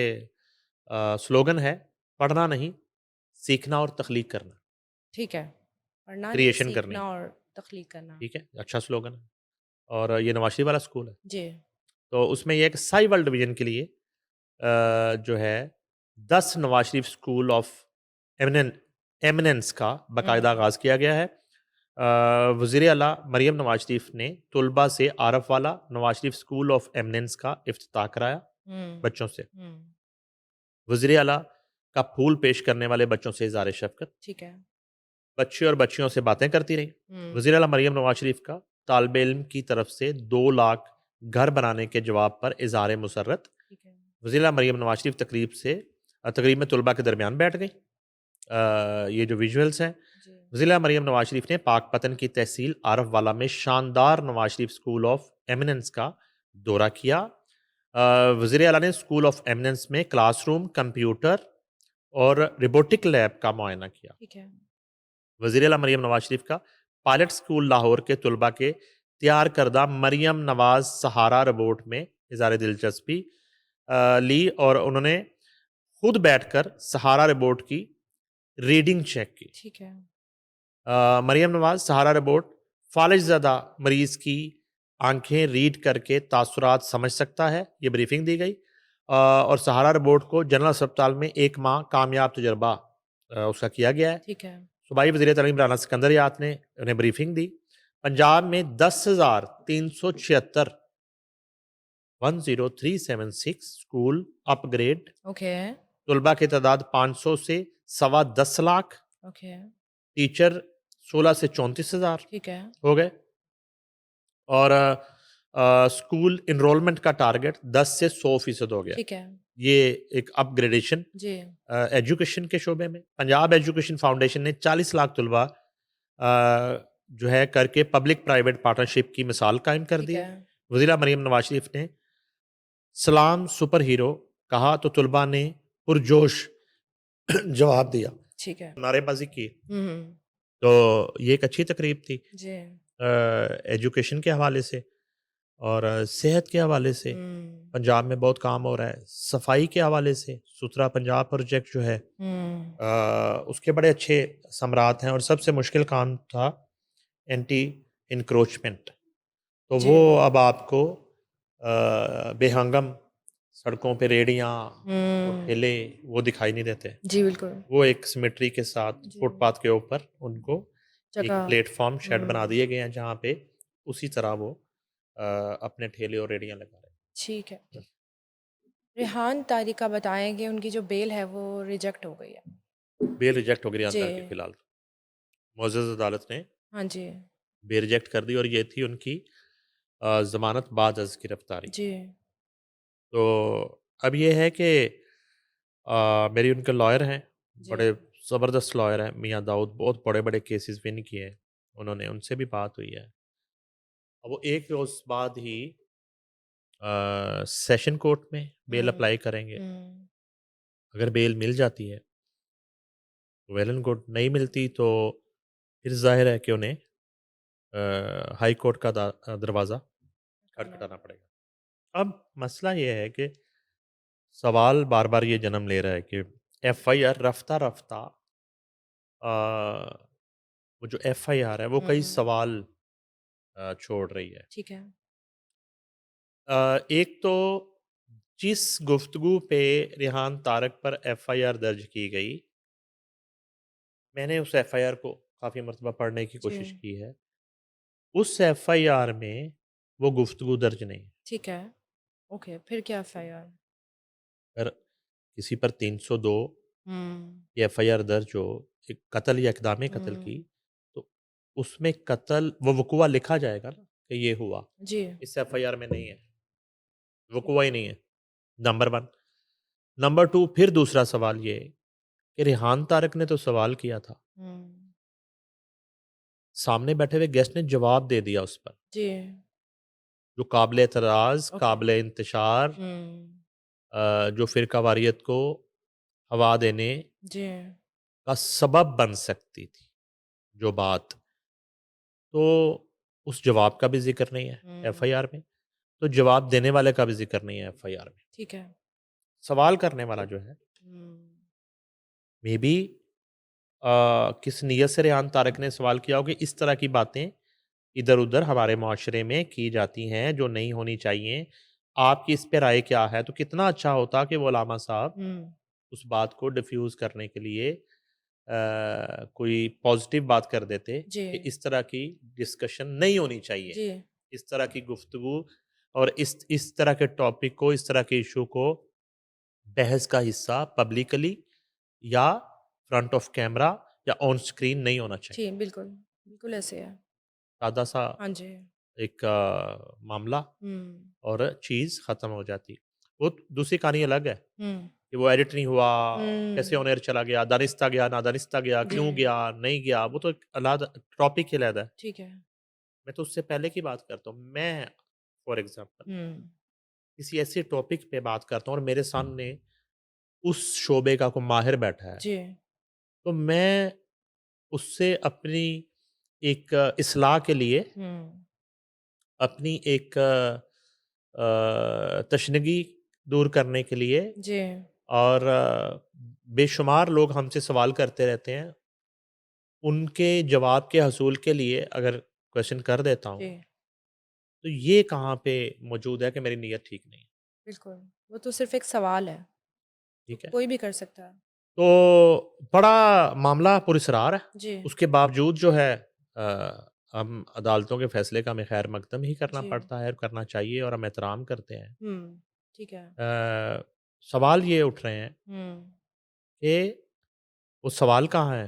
स्लोगन है, पढ़ना नहीं, सीखना और तख्लीक करना, ठीक है। पढ़ना नहीं, क्रिएशन करनी, सीखना और तख्लीक करना। ठीक है? अच्छा स्लोगन है और ये नवाज़ शरीफ वाला स्कूल है। जी। तो उसमें ये है कि साई वर्ल्ड डिवीज़न के लिए जो है 10 Nawaz Sharif school of एमिनेन eminence का बाकायदा हुँ। आगाज़ किया गया है। वज़ीर आला मरियम नवाज़ शरीफ ने तलबा से आरफ वाला Nawaz Sharif school of eminence का इफ्तिताह कराया हुँ। बच्चों से। हुँ। वज़ीर आला का फूल पेश करने वाले बच्चों से इज़हार शफ़क़त, ठीक है। बच्चे और बच्चियों से बातें करती रहीं। हुँ। वज़ीर आला मरियम नवाज़ शरीफ का तालिब इल्म की तरफ से 2 लाख घर बनाने के जवाब पर इज़हार मुसर्रत। ठीक है। वज़ीर आला मरियम नवाज़ शरीफ तकरीब में तलबा के दरमियान बैठ गईं। ये जो विजुअल्स हैं, जी। वज़ीर आला मरियम नवाज़ शरीफ ने पाकपतन की तहसील आरफ वाला में शानदार Nawaz Sharif school of eminence का दौरा किया। वज़ीर आला ने स्कूल ऑफ एमिनेंस में क्लासरूम, कंप्यूटर और रोबोटिक लैब का मुआयना किया। ठीक है। वज़ीर आला मरियम नवाज़ शरीफ का पायलट स्कूल लाहौर के तलबा के तैयार करदा मरियम नवाज़ सहारा रोबोट में इज़हार दिलचस्पी ली और उन्होंने खुद बैठकर सहारा रोबोट की रीडिंग चेक की। ठीक है। मरियम नवाज़ सहारा रोबोट फ़ालिजज़दा मरीज़ की आँखें रीड करके तासुरात समझ सकता है, ये ब्रीफिंग दी गई। और सहारा रोबोट को जनरल अस्पताल में 1 माह कामयाब तजुर्बा उसका किया गया है। ठीक है। सूबाई वज़ीर तालीम राना सिकंदरियात ने उन्हें ब्रीफिंग दी। पंजाब में 10,376 10376 स्कूल अपग्रेड, ओके। तलबा की तादाद 500 से सवा 10 लाख, ओके। टीचर 16 से 34,000 ठीक है। हो गए और स्कूल इनरोलमेंट का टारगेट 10 से 100% हो गया। ठीक है। ये एक अपग्रेडेशन जी। एजुकेशन के शोबे में पंजाब एजुकेशन फाउंडेशन ने 40 लाख तलबा जो है करके पब्लिक प्राइवेट पार्टनरशिप की मिसाल कायम कर ठीक दी है। है। वज़ीर मरियम नवाज शरीफ ने सलाम सुपर हीरो कहा तो तलबा ने पुरजोश जवाब दिया, ठीक है। नारेबाजी की। हुँ, हुँ। तो ये एक अच्छी तकरीब थी जी। एजुकेशन के हवाले से और सेहत के हवाले से हुँ। पंजाब में बहुत काम हो रहा है। सफाई के हवाले से सुथरा पंजाब प्रोजेक्ट जो है हुँ। उसके बड़े अच्छे समरात हैं और सबसे मुश्किल काम था एंटी इंक्रोचमेंट। तो जी। वो अब आपको बेहंगम सड़कों पे रेहड़ियाँ और हुँ। ठेले वो दिखाई नहीं देते। जी, बिल्कुल। वो एक सिमेट्री के साथ जी। फुटपाथ के ऊपर उनको एक जगह प्लेटफॉर्म शेड बना हुँ। दिए गए हैं जहाँ पे उसी तरह वो अपने ठेले और रेहड़ियाँ लगा रहे ठीक है। हैं। रेहान तारिका बताएँ कि उनकी जो बेल है वो रिजेक्ट हो गई है। बेल रिजेक्ट हो गई जी। अंतर की फिलहाल मोअज़्ज़ज़ अदालत ने हाँ जी। बेल रिजेक्ट कर दी और ये थी उनकी ज़मानत बाद अज़ गिरफ्तारी। जी। तो अब ये है कि मेरी उनके लॉयर हैं, जी। बड़े ज़बरदस्त लॉयर हैं मियाँ दाऊद, बहुत बड़े-बड़े केसेस विन किए हैं उन्होंने, उनसे भी बात हुई है। अब वो 1 रोज़ बाद ही सेशन कोर्ट में बेल हुँ। अप्लाई करेंगे। हुँ। अगर बेल मिल जाती है, वेल एंड गुड, नहीं मिलती तो फिर ज़ाहिर है कि उन्हें हाई कोर्ट का दरवाज़ा करना खटखटाना पड़ेगा। अब मसला ये है कि सवाल बार-बार ये जन्म ले रहा है कि एफआईआर रफ्ता-रफ्ता वो जो एफआईआर है वो कई हुँ। सवाल छोड़ रही है। ठीक है। एक तो जिस गुफ्तगू पे रेहान तारक पर एफआईआर दर्ज की गई, मैंने उस एफआईआर को काफ़ी मर्तबा पढ़ने की जी। कोशिश की है। उस एफआईआर में वो गुफ्तगू दर्ज नहीं है। ठीक है। ओके, फिर क्या एफआईआर? अगर किसी पर 302 हम्म। की एफआईआर दर्ज हो, एक कत्ल या इक़दाम कत्ल की, हम्म। तो उसमें कत्ल वो वक़ुआ लिखा जाएगा ना कि ये हुआ। जी। इस एफआईआर में नहीं है, ठीक वक़ुआ ही है। नहीं है, नंबर 1। नंबर 2, फिर दूसरा सवाल ये कि रेहान तारक ने तो सवाल किया था, हम्म। सामने बैठे हुए गेस्ट ने जवाब दे दिया उस पर, जी। जो काबिल एतराज़, ओके। काबिल इंतशार, हम्म। जो फ़िरका वारियत को हवा देने जी। का सबब बन सकती थी, जो बात, तो उस जवाब का भी ज़िक्र नहीं है हम्म। एफआईआर में, तो जवाब देने वाले का भी ज़िक्र नहीं है एफआईआर में। ठीक है। सवाल करने वाला जो है, हम्म। मे बी किस नीयत से रेहान तारक ने सवाल किया हो कि इस तरह की बातें इधर-उधर हमारे माशरे में की जाती हैं, जो नहीं होनी चाहिए। आपकी इस पे राय क्या है? तो कितना अच्छा होता कि वो उलामा साहब हम्म। उस बात को डिफ्यूज़ करने के लिए कोई पॉज़िटिव बात कर देते जी। कि इस तरह की डिस्कशन नहीं होनी चाहिए। जी। इस तरह की गुफ्तगू और इस तरह के टॉपिक को, इस तरह के इश्यू को बहस का हिस्सा पब्लिकली या फ्रंट ऑफ कैमरा या ऑन स्क्रीन नहीं होना चाहिए। जी, बिल्कुल। बिल्कुल ऐसे है। सादा-सा हाँ जी। एक मामला हम्म। और चीज़ ख़त्म हो जाती। वो दूसरी कहानी अलग है हम्म। कि वो एडिट नहीं हुआ, कैसे हम्म। ऑन एयर चला गया, दानिस्ता गया, नादानिस्ता गया, जी। क्यों गया, नहीं गया, वो तो एक अलग टॉपिक ही अलग है। ठीक है। मैं तो उससे पहले की बात करता हूँ। मैं फॉर एग्ज़ाम्पल हम्म। किसी ऐसे टॉपिक पे बात करता हूँ और मेरे सामने उस शोबे का कोई माहिर बैठा है, जी। तो मैं उससे अपनी एक इस्लाह के लिए, हम्म। अपनी एक तशनगी दूर करने के लिए जी। और बेशुमार लोग हमसे सवाल करते रहते हैं, उनके जवाब के हसूल के लिए अगर क्वेश्चन कर देता जी। हूँ, तो ये कहाँ पे मौजूद है कि मेरी नीयत ठीक नहीं है, बिल्कुल। वो तो सिर्फ एक सवाल है, तो ठीक है? कोई भी कर सकता है। तो बड़ा मामला पुरस्रार है, जी। उसके बावजूद जो है हम अदालतों के फैसले का हमें खैर मकदम ही करना जी। पड़ता है, करना चाहिए और हम एहतराम करते हैं। ठीक है। सवाल ये उठ रहे हैं हम्म। कि वो सवाल कहाँ है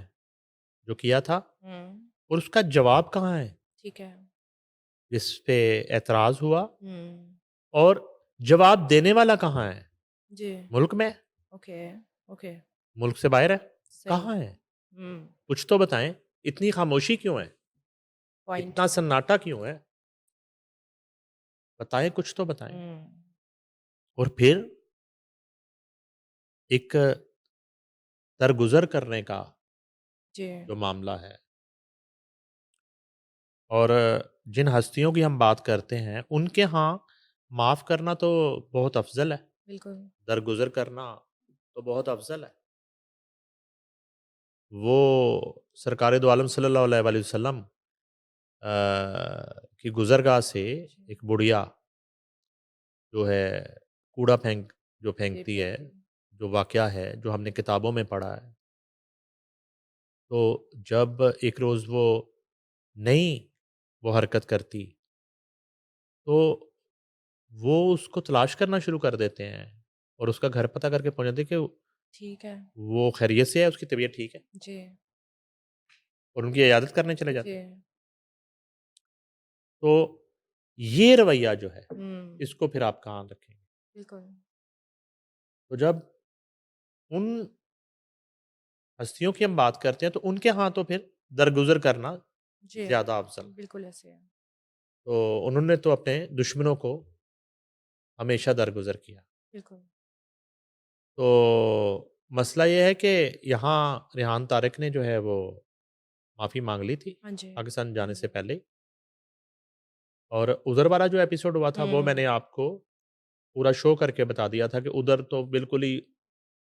जो किया था हम्म। और उसका जवाब कहाँ है ठीक है। जिस पे एतराज़ हुआ हम्म। और जवाब देने वाला कहाँ है? जी। मुल्क में है? ओके। ओके। मुल्क से बाहर है? सही। कहाँ है? हम्म। कुछ तो बताएँ। इतनी खामोशी क्यों है? पॉइंट। इतना सन्नाटा क्यों है? बताएँ, कुछ तो बताएँ। हम्म। और फिर एक दरगुज़र करने का जी। जो मामला है और जिन हस्तियों की हम बात करते हैं, उनके यहाँ माफ़ करना तो बहुत अफ़ज़ल है, बिल्कुल। दरगुज़र करना तो बहुत अफ़ज़ल है। वो सरकारे दो आलम सल्लल्लाहु अलैहि वसल्लम की गुज़रगाह से जी। एक बुढ़िया जो है कूड़ा जो जी, फेंकती है, फेंकती। जो वाक़या है, जो हमने किताबों में पढ़ा है। तो जब एक रोज़ वो नहीं वो हरकत करती, तो वो उसको तलाश करना शुरू कर देते हैं और उसका घर पता करके पहुँच जाते हैं कि ठीक है। वो खैरियत से है, उसकी तबीयत ठीक है जी। और उनकी इयादत करने चले जी। जाते हैं। तो ये रवैया जो है, हम्म। इसको फिर आप कहाँ रखेंगे? बिल्कुल। तो जब उन हस्तियों की हम बात करते हैं, तो उनके यहाँ तो फिर दरगुज़र करना जी। ज़्यादा अफ़ज़ल है। बिल्कुल ऐसे है। तो उन्होंने तो अपने दुश्मनों को हमेशा दरगुज़र किया। बिल्कुल। तो मसला ये है कि यहाँ रेहान तारिक ने जो है वो माफ़ी माँग ली थी, हाँ जी। पाकिस्तान जाने से हम्म। पहले ही। और उधर वाला जो एपिसोड हुआ था, वो मैंने हम्म। आपको पूरा शो करके बता दिया था कि उधर तो बिल्कुल ही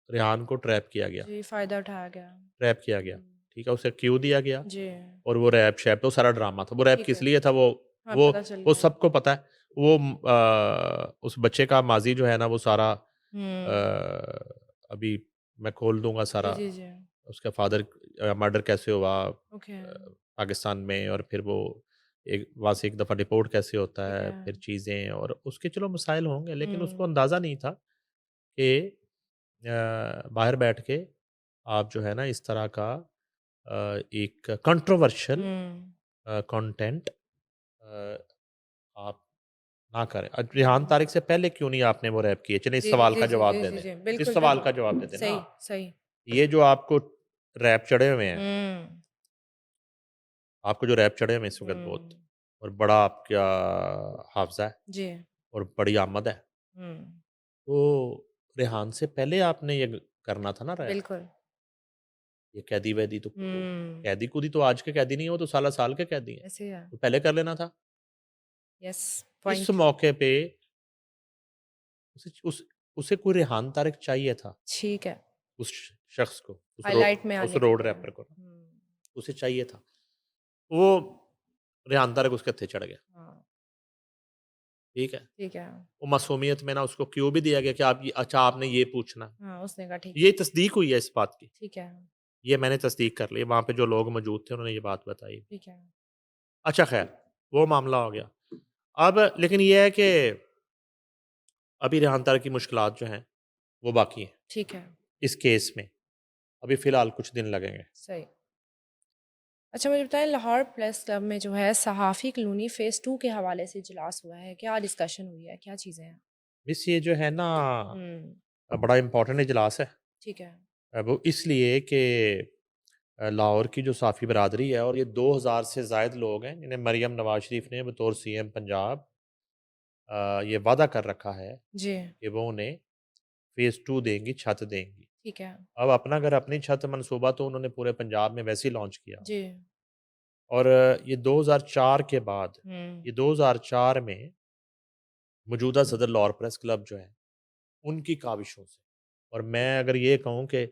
रेहान को ट्रैप किया गया, जी, फायदा उठाया गया। ट्रैप किया गया, ठीक है? उसे क्यू दिया गया जी। और वो रैप-शैप तो सारा ड्रामा था। वो रैप ठीक किस है। लिए था, हाँ, वो पता चल वो गया। सबको पता है। वो उस बच्चे का माज़ी जो है ना, वो सारा हम्म। अभी मैं खोल दूँगा जी, सारा, जी, जी। उसका फ़ादर मर्डर कैसे हुआ ओके। पाकिस्तान में और फिर वो वहाँ से एक दफ़ा डिपोर्ट कैसे होता ठीक है, है। फिर चीज़ें और उसके चलो मसाइल होंगे, लेकिन उसको हुँ, अंदाज़ा नहीं था कि बाहर बैठ के आप जो है ना इस तरह का एक कंट्रोवर्शियल हुँ। कंटेंट आप ना करें। रेहान हुँ। तारिक से पहले क्यों नहीं आपने वो रैप किए? चलिए इस जी, सवाल जी, का जी, जवाब जी, दे जी, दें। जी। इस बिल्कुल, सवाल का बिल्कुल। जवाब दे दें ना सही, आप। सही। ये जो आपको रैप चढ़े हुए हैं, हुँ, आपको जो रैप चढ़े हुए हैं इस वक़्त बहुत, हुँ। और बड़ा आपका हाफ़ज़ा है जी। और बड़ी आमद है। हुँ, तो रेहान से पहले आपने ये करना था ना रैप। बिल्कुल। ये कैदी-वैदी तो हुँ, कैदी-कूदी तो आज के कैदी नहीं है, वो तो साल-साल के कैदी हैं। ऐसे है। तो पहले कर लेना था। यस, इस पॉइंट। मौके पे उसे कोई रेहान तारिक चाहिए था, ठीक है। उस शख्स को, हाइलाइट में उस आने के रोड लिए। रैपर को ना, हुँ, उसे चाहिए था। वो रेहान तारिक उसके हत्थे चढ़ गया, हाँ, ठीक है? ठीक है। वो मासूमियत में ना उसको क्यों भी दिया गया कि आप ये अच्छा आपने ये पूछना है। हाँ, उसने कहा ठीक ये है, तस्दीक हुई है इस बात की। ठीक है, ये मैंने तस्दीक कर ली, वहाँ पे जो लोग मौजूद थे उन्होंने ये बात बताई। ठीक है। अच्छा ख़ैर, वो मामला हो गया। अब लेकिन ये है कि अभी रेहान तारिक की मुश्किलात जो हैं, वो बाकी हैं, ठीक है, इस केस में। अभी फ़िलहाल कुछ दिन लगेंगे। सही। अच्छा मुझे बताएँ लाहौर प्रेस क्लब में जो है सहाफ़ी कॉलोनी फ़ेज़ 2 के हवाले से इजलास हुआ है, क्या डिस्कशन हुई है? क्या चीज़ें हैं? मिस ये जो है ना हुँ, बड़ा इम्पोर्टेंट इजलास है। ठीक है। वो इसलिए कि लाहौर की जो साफ़ी बरादरी है और ये 2000 से ज़ायद लोग हैं जिन्हें मरियम नवाज़ शरीफ ने बतौर सीएम पंजाब ये वादा कर रखा है जी, कि वो उन्हें फ़ेज़ 2 देंगी, छत देंगी। ठीक है। अब अपना घर अपनी छत मनसूबा तो उन्होंने पूरे पंजाब में वैसे ही लॉन्च किया। जी। और ये 2004 के बाद, हुँ, ये 2004 में मौजूदा सदर लाहौर प्रेस क्लब जो है, उनकी काविशों से, और मैं अगर ये कहूँ कि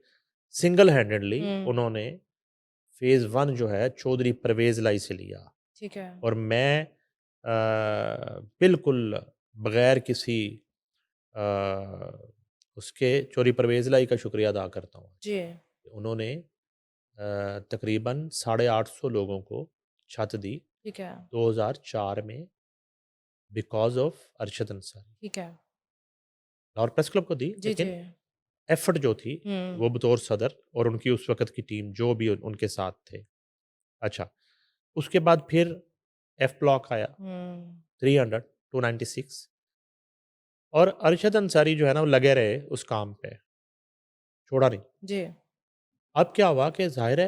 सिंगल हैंडेडली हुँ, उन्होंने फ़ेज़ 1 जो है चौधरी परवेज़ लाई से लिया। ठीक है। और मैं बिल्कुल बगैर किसी अ, उसके चौधरी परवेज़ लाई का शुक्रिया अदा करता हूँ। जी, उन्होंने तकरीबन 850 लोगों को छत दी ठीक है, 2004 में बिकॉज़ ऑफ अरशद अंसारी। ठीक है। लाहौर प्रेस क्लब को दी, जी, जी। लेकिन एफ़र्ट जो थी हुँ, वो बतौर सदर और उनकी उस वक़्त की टीम जो भी उनके साथ थे। अच्छा, उसके बाद फिर एफ ब्लॉक आया हुँ, 300 296, और अरशद अंसारी जो है ना वो लगे रहे उस काम पे, छोड़ा नहीं। जी, अब क्या हुआ कि ज़ाहिर है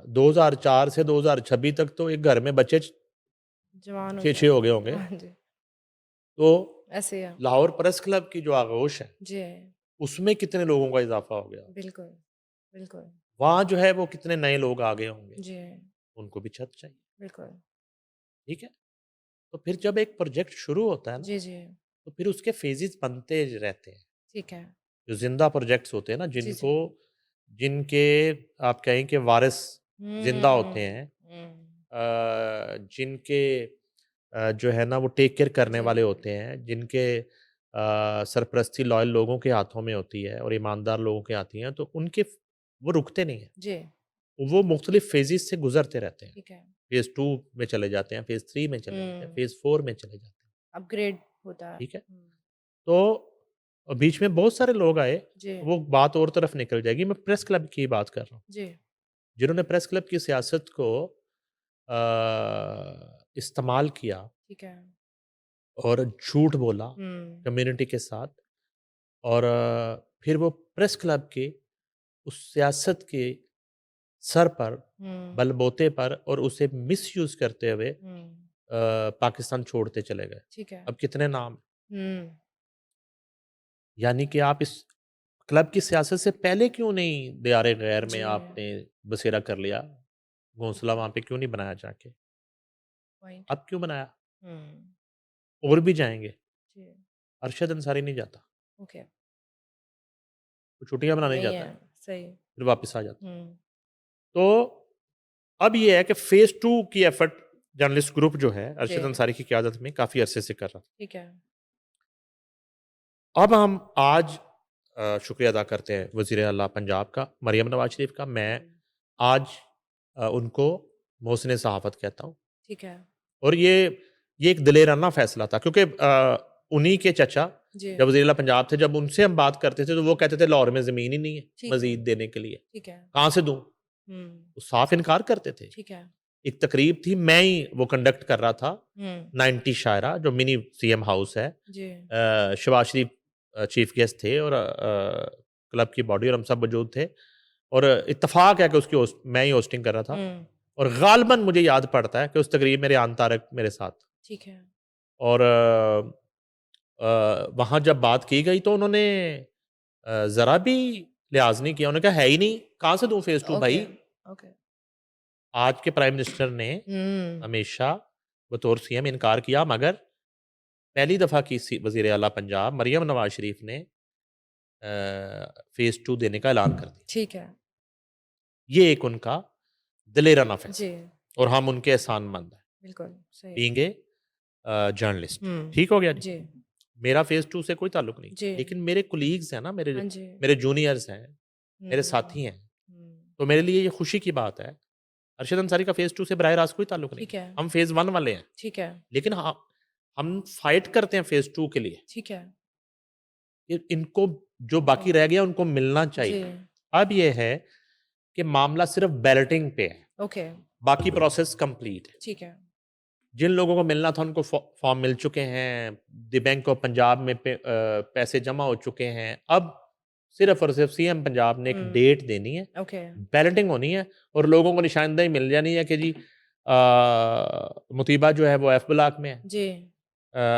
2004 से 2026 तक तो एक घर में बच्चे जवान हो 6-6 जाएँ। हो गए होंगे। हाँ जी, तो ऐसे ही है। लाहौर प्रेस क्लब की जो आगोश है, जी, उसमें कितने लोगों का इज़ाफ़ा हो गया। बिल्कुल, बिल्कुल। वहाँ जो है वो कितने नए लोग आ गए होंगे, जी, उनको भी छत चाहिए, बिल्कुल। ठीक है? तो फिर जब एक प्रोजेक्ट शुरू होता है ना, जी, जी, तो फिर उसके फ़ेज़ेज़ बनते रहते हैं। ठीक है। जो ज़िंदा प्रोजेक्ट्स होते हैं ना, जी, जी। जिनके आप कहें कि वारिस ज़िंदा होते हुँ, हैं, हुँ। जिनके जो है ना वो टेक केयर करने जी, वाले होते हैं, जिनके सरपरस्ती लॉयल लोगों के हाथों में होती है और ईमानदार लोगों के आती हैं, तो वो रुकते नहीं हैं। जी, वो मुख्तलिफ फ़ेज़ेज़ से गुज़रते रहते हैं। ठीक है। फ़ेज़ 2 में चले जाते हैं, फ़ेज़ 3 में चले जाते हैं, हुँ, फ़ेज़ 4 में चले जाते हैं, अपग्रेड होता है। ठीक है? हुँ, तो बीच में बहुत सारे लोग आए, जी, वो बात और तरफ निकल जाएगी, मैं प्रेस क्लब की बात कर रहा हूँ। जी, जिन्होंने प्रेस क्लब की सियासत को इस्तेमाल किया ठीक है। और झूठ बोला हुँ, कम्युनिटी के साथ, और फिर वो प्रेस क्लब के उस सियासत के सर पर, हुँ, बलबोते पर और उसे मिसयूज़ करते हुए हुँ, पाकिस्तान छोड़ते चले गए। ठीक है। अब कितने नाम, हुँ, यानी कि आप इस क्लब की सियासत से पहले क्यों नहीं दियारे गैर में जी, आपने बसेरा कर लिया? ठीक घोंसला है। वहाँ पे क्यों नहीं बनाया जाके? पॉइंट। अब क्यों बनाया? हुँ, और भी जाएँगे। जी, अरशद अंसारी नहीं जाता, ओके। वो छुट्टियाँ मनाने नहीं जाता है, है, सही। फिर वापस आ जाता है। हुँ, तो अब ये है कि फ़ेज़ 2 की एफ़र्ट जर्नलिस्ट ग्रुप जो है, जी, अरशद अंसारी की क़यादत में काफ़ी अरसे से कर रहा था। ठीक है। अब हम आज शुक्रिया अदा करते हैं वज़ीर आला पंजाब का, मरियम नवाज़ शरीफ का। जी, मैं आज उनको मोहसिन सहाफत कहता हूँ। ठीक है और ये एक दिलेराना फैसला था, क्योंकि उन्हीं के चचा जी जब वज़ीर आला पंजाब थे, जब उनसे हम बात करते थे तो वो कहते थे लाहौर में ज़मीन ही नहीं है ठीक है मज़ीद देने के लिए, ठीक है कहाँ से दूँ? हम्म वो साफ इनकार करते थे। ठीक है एक तकरीब थी, मैं ही वो कंडक्ट कर रहा था, हम्म 90 शायरा जो मिनी सीएम हाउस है। जी शहबाज शरीफ चीफ गेस्ट थे और क्लब की बॉडी और हम सब मौजूद थे, और इत्तेफाक है कि उसकी मैं ही होस्टिंग कर रहा था। हम्म और गालबन मुझे याद पड़ता है कि उस तकरीब में रियान तारक मेरे साथ, ठीक है और वहाँ जब बात की गई तो उन्होंने ज़रा भी लिहाज नहीं किया। उन्होंने कहा है ही नहीं, कहाँ से दूँ फेज़ 2 ओके भाई। ओके आज के प्राइम मिनिस्टर ने हम्म हमेशा बतौर सीएम इनकार किया, मगर पहली दफ़ा की वज़ीर आला पंजाब मरियम नवाज शरीफ ने फेज़ 2 देने का ऐलान कर दिया। ठीक है ये एक उनका दिलेराना फैसला, जी और हम उनके एहसानमंद हैं, बिल्कुल सही बीइंग ए जर्नलिस्ट। हम्म ठीक हो गया जी। जी मेरा फेज़ 2 से कोई ताल्लुक नहीं, जी लेकिन मेरे कोलीग्स हैं ना, मेरे हाँ जी मेरे जूनियर्स हैं, मेरे हम्म साथी हैं, हम्म, तो मेरे लिए ये खुशी की बात है। अरशद अंसारी का फेज़ 2 से बराह रास्त कोई ताल्लुक नहीं। ठीक है हम फेज़ 1 वाले हैं, ठीक है लेकिन हम फाइट करते हैं फेज़ 2 के लिए ठीक है कि इनको जो बाकी रह गया उनको मिलना जी चाहिए। अब ये है कि मामला सिर्फ बैलेटिंग पे है, ओके बाकी प्रोसेस कंप्लीट है। ठीक है जिन लोगों को मिलना था उनको फॉर्म मिल चुके हैं, द बैंक ऑफ पंजाब में पैसे जमा हो चुके हैं। अब सिर्फ और सिर्फ सीएम पंजाब ने एक डेट देनी है, ओके बैलेटिंग होनी है, और लोगों को निशानदेही मिल जानी है कि जी मुतीबा जो है वो एफ ब्लॉक में है, जी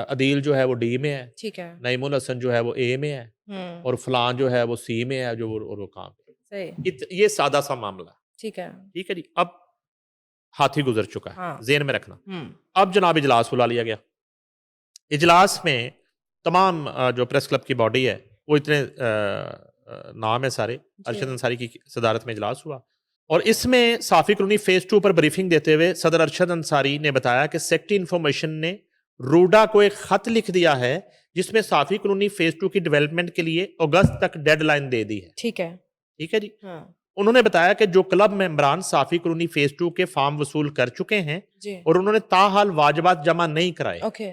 अदील जो है वो डी में है, ठीक है नईमुल हसन जो है वो ए में है, और फलान जो है वो सी में है, जो वो काम पे। सही ये सादा सा मामला है। ठीक है ठीक है जी। अब हाथी गुजर चुका है, हाँ जेन में रखना। अब जनाब इजलास बुला लिया गया। इजलास में तमाम जो प्रेस क्लब की बॉडी है वो इतने नाम है सारे, अरशद अंसारी की सदारत में इजलास हुआ, और इसमें साफी कॉलोनी फेज 2 पर ब्रीफिंग देते हुए सदर अरशद अंसारी ने बताया कि सेक्रेटरी इंफॉर्मेशन ने रूडा को एक खत लिख दिया है जिसमें साफी कॉलोनी फेज 2 की डेवलपमेंट के लिए अगस्त तक डेडलाइन दे दी है। ठीक है ठीक है जी। हाँ उन्होंने बताया कि जो क्लब मेंबरान साफी कॉलोनी फेज 2 के फार्म वसूल कर चुके हैं जी और उन्होंने ताहाल वाजबात जमा नहीं कराए, ओके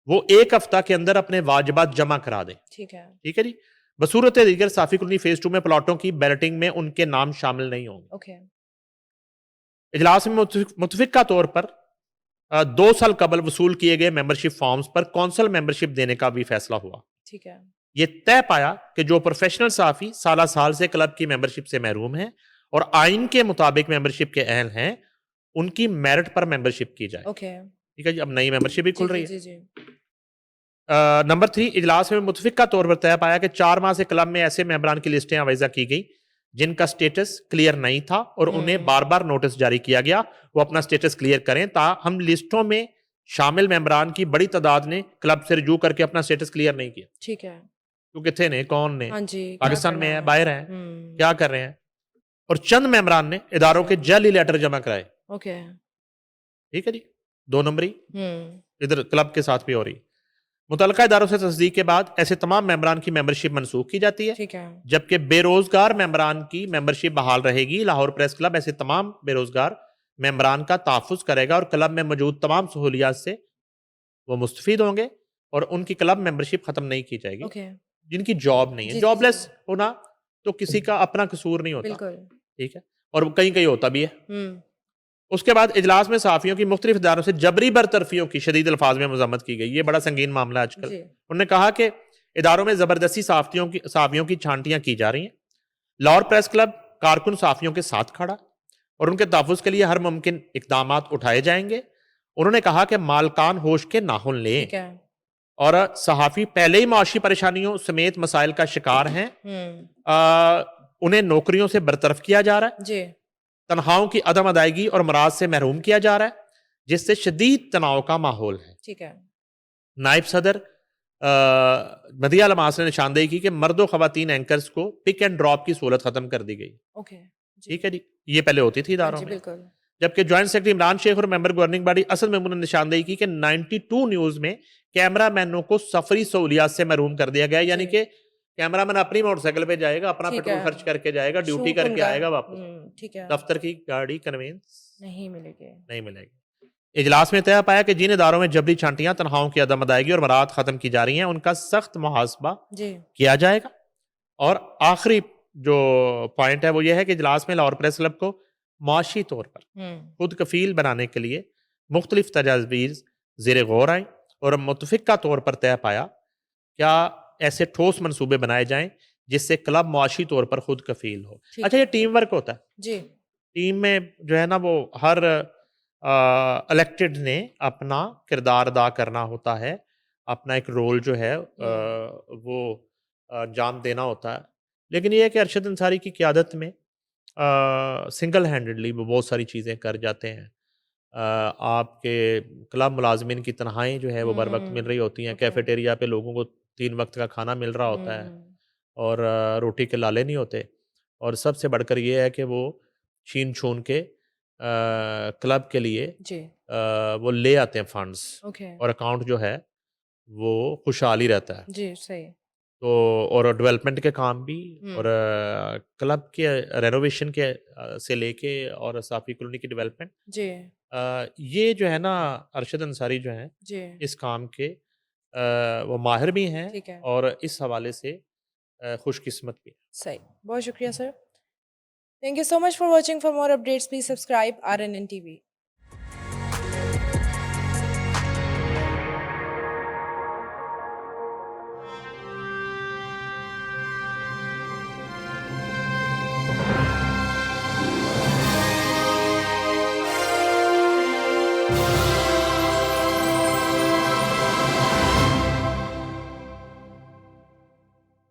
वो एक हफ्ता के अंदर अपने वाजबात जमा करा दें। ठीक है ठीक है जी। बसूरत दीगर साफी कॉलोनी फेज 2 में प्लॉटों की बैलेटिंग में उनके नाम शामिल नहीं होंगे। ओके इजलास में मुतफिका तौर पर 2 साल कबल वसूल किए गए मेंबरशिप फॉर्म्स पर कौंसल मेंबरशिप देने का भी फैसला हुआ। ठीक है यह तय पाया कि जो प्रोफेशनल साफी साल साल से क्लब की मेंबरशिप से महरूम हैं और आइन के मुताबिक मेंबरशिप के अहल हैं, उनकी मेरिट पर मेंबरशिप की जाए। ओके ठीक है जी। अब नई मेंबरशिप भी खुल रही है। जी जी नंबर 3, इजलास में मुतफिका तौर पर तय पाया कि 4 माह से क्लब में ऐसे मेंबरान की लिस्टें आवेजा की गई जिनका स्टेटस क्लियर नहीं था और उन्हें बार बार नोटिस जारी किया गया वो अपना स्टेटस क्लियर करें। हम लिस्टों में शामिल मेंबरान की बड़ी तादाद ने क्लब से रजू करके अपना स्टेटस क्लियर नहीं किया। ठीक है क्योंकि थे ने कौन ने, हाँ जी पाकिस्तान में है, बाहर है, क्या कर रहे हैं, और चंद मेंबरान ने इदारों के जाली लेटर जमा कराए। ओके ठीक है जी। 2 नंबरी हम्म इधर क्लब के साथ भी हो रही। मुतल्लिका इदारों से तस्दीक के बाद ऐसे तमाम मेंबरान की मेंबरशिप मनसूख की जाती है, ठीक है जबकि बेरोजगार मेंबरान की मेंबरशिप बहाल रहेगी। लाहौर प्रेस क्लब ऐसे तमाम बेरोजगार मेंबरान का तहफ़्फ़ुज़ करेगा और क्लब में मौजूद तमाम सहूलियात से वो मुस्तफ़ीद होंगे और उनकी क्लब मेंबरशिप ख़त्म नहीं की जाएगी। ओके जिनकी जॉब नहीं है, जी, जॉबलेस होना तो किसी का अपना कसूर नहीं होता। बिल्कुल ठीक है, और कहीं कहीं होता भी है। हम्म उसके बाद इजलास में सहाफ़ियों की मुख्तलिफ इदारों से जबरी बरतरफियों की शदीद अल्फाज में मज़म्मत की गई। ये बड़ा संगीन मामला है आजकल। जी उन्होंने कहा कि इदारों में ज़बरदस्ती सहाफ़ियों की छांटियां की जा रही हैं। लाहौर प्रेस क्लब कारकुन सहाफ़ियों के साथ खड़ा और उनके तहफ़्फ़ुज़ के लिए हर मुमकिन इक़दाम उठाए जाएंगे। उन्होंने कहा कि मालकान होश के नाखुन लें ठीक है और सहाफ़ी पहले ही माशी परेशानियों समेत मसाइल का शिकार हैं। उन्हें नौकरियों से बरतरफ किया जा रहा है, जी तनख्वाहों की अदम अदायगी और मराज से महरूम किया जा रहा है, जिससे शदीद तनाव का माहौल है। ठीक है नायब सदर मदिया लमास ने निशानदेही की कि मर्द व खवातीन एंकर्स को पिक एंड ड्रॉप की सहूलत खत्म कर दी गई। ओके ठीक है जी। ये पहले होती थी हाँ इदारों जी में। बिल्कुल जबकि ज्वाइंट सेक्रेटरी इमरान शेख और member governing body Asad Memon ने निशानदेही की कि 92 न्यूज में कैमरा मैनों को सफरी सहूलियात से महरूम कर दिया गया, यानी कि कैमरामैन अपनी मोटरसाइकिल पे जाएगा, अपना ठीक पेट्रोल है। खर्च करके जाएगा, ड्यूटी शूट करके उनका आएगा वापस। ठीक है। दफ्तर की गाड़ी कन्वेंस नहीं मिलेगी। नहीं मिलेगी। इजलास में तय पाया कि जिन इदारों में जबरी छांटियां, तनख्वाहों की अदम अदायगी और मराहत खत्म की जा रही हैं, उनका सख्त मुहासबा जी। किया जाएगा। और आखिरी जो पॉइंट है वो ये है कि इजलास में लाहौर प्रेस क्लब को मुआशी तौर पर खुद कफील बनाने के लिए मुख्तलिफ तजावीज़ ज़ेर गौर आए और मुतफ़िक़ा तौर पर तय पाया क्या ऐसे ठोस मनसूबे बनाए जाएं जिससे क्लब मुआशी तौर पर खुद कफील हो। ठीक अच्छा, है। ये टीम वर्क होता है। जी। टीम में जो है ना वो हर इलेक्टेड ने अपना किरदार अदा करना होता है, अपना एक रोल जो है वो अंजाम देना होता है। लेकिन ये है कि अरशद अंसारी की क़यादत में सिंगल हैंडेडली वो बहुत सारी चीज़ें कर जाते हैं। आपके क्लब मुलाज़मिन की तनख़्वाहें जो है वो बर वक़्त मिल रही होती हैं, ओके। कैफ़ेटेरिया पे लोगों को 3 वक़्त का खाना मिल रहा होता है और रोटी के लाले नहीं होते। और सबसे बढ़कर ये है कि वो छीन-छून के क्लब के लिए जी। वो ले आते हैं फंड्स ओके। और अकाउंट जो है वो खुशहाल ही रहता है। जी, सही। तो और डेवलपमेंट के काम भी और हुँ। क्लब के रेनोवेशन के से लेके और साफ़ी कॉलोनी की डेवलपमेंट, जी। ये जो है ना अरशद अंसारी जो हैं जी। इस काम के वो माहिर भी हैं ठीक है। और इस हवाले से खुशकिस्मत भी हैं। सही। बहुत शुक्रिया sir. Thank you so much for watching. For more updates please subscribe RNN TV.